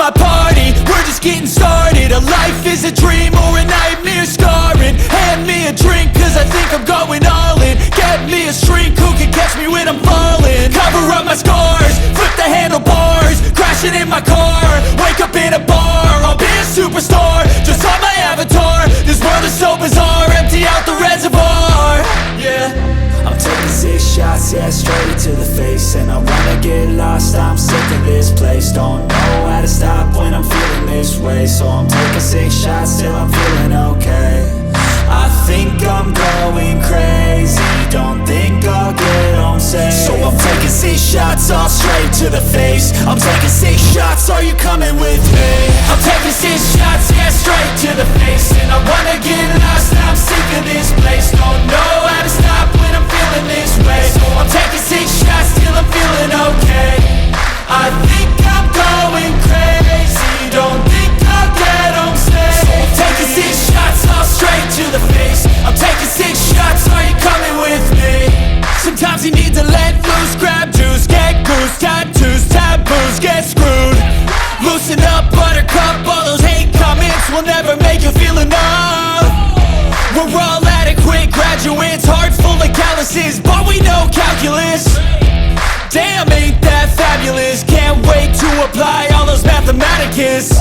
my party, we're just getting started. A life is a dream or a nightmare scarring. Hand me a drink cause I think I'm going all in. Get me a shrink who can catch me when I'm falling. Cover up my scars, flip the handlebars, crashing in my car, wake up in a bar. I'll be a superstar, just on my avatar. This world is so bizarre, empty out the reservoir. Yeah, I'm taking 6 shots, yeah, straight to the face. And I wanna get lost, I'm sick of this place. Don't know how to stop when I'm feeling this way. So I'm taking 6 shots till I'm feeling okay. I think I'm going crazy, don't think I'll get home safe. So I'm taking 6 shots, all straight to the face. I'm taking 6 shots, are you coming with me? I'm taking 6 shots, yeah, straight to the face. And I wanna get lost, I'm sick of this place. Don't know how to stop when I'm feeling this way. So I'm taking 6 shots till I'm feeling okay. I think I'm going crazy, don't think I'll get home safe. So I'm taking 6 shots, all straight to the face. I'm taking 6 shots, are you coming with me? Sometimes you need to let loose, grab juice, get goose, tattoos, taboos, get screwed. Loosen up, buttercup, all those hate comments will never make you feel enough. We're all adequate graduates, hearts full of calluses, but we know calculus. Damn, ain't that fabulous? Can't wait to apply all those mathematicus.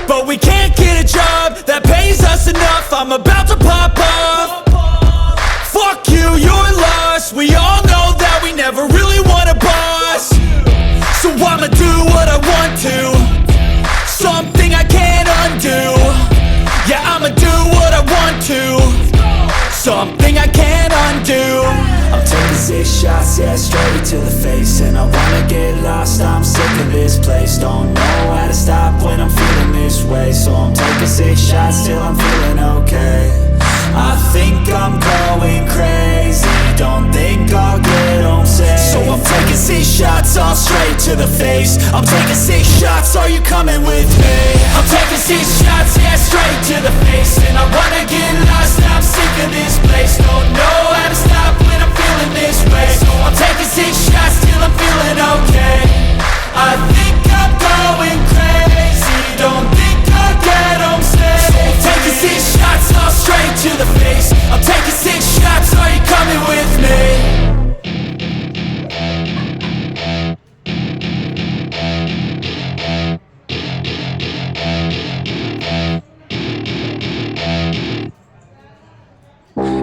But we can't get a job that pays us enough. I'm about to pop off. Fuck you, you're lost. We all know that we never really want a boss. So I'ma do what I want to, something I can't undo. Yeah, I'ma do what I want to, something I can't undo. I'm taking 6 shots, yeah, straight to the face. And I wanna get lost, I'm sick of this place. Don't know how to stop when I'm feeling this way. So I'm taking 6 shots till I'm feeling okay. I think I'm going crazy, don't think I'll get home safe. So I'm taking 6 shots, all straight to the face. I'm taking 6 shots, are you coming with me? I'm taking 6 shots, yeah, straight to the face. And I wanna get lost, I'm sick of this place. Don't know how to stop when I'm feeling this way. So I'm taking 6 shots till I'm feeling okay. I think I'm going crazy, don't think I'll get home safe. So I'm taking 6 shots, all straight to the face. I'm taking 6 shots, are you coming with me?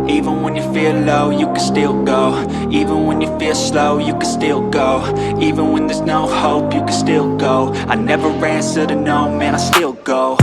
Even when you feel low, you can still go. Even when you feel slow, you can still go. Even when there's no hope, you can still go. I never answer to no, man, I still go.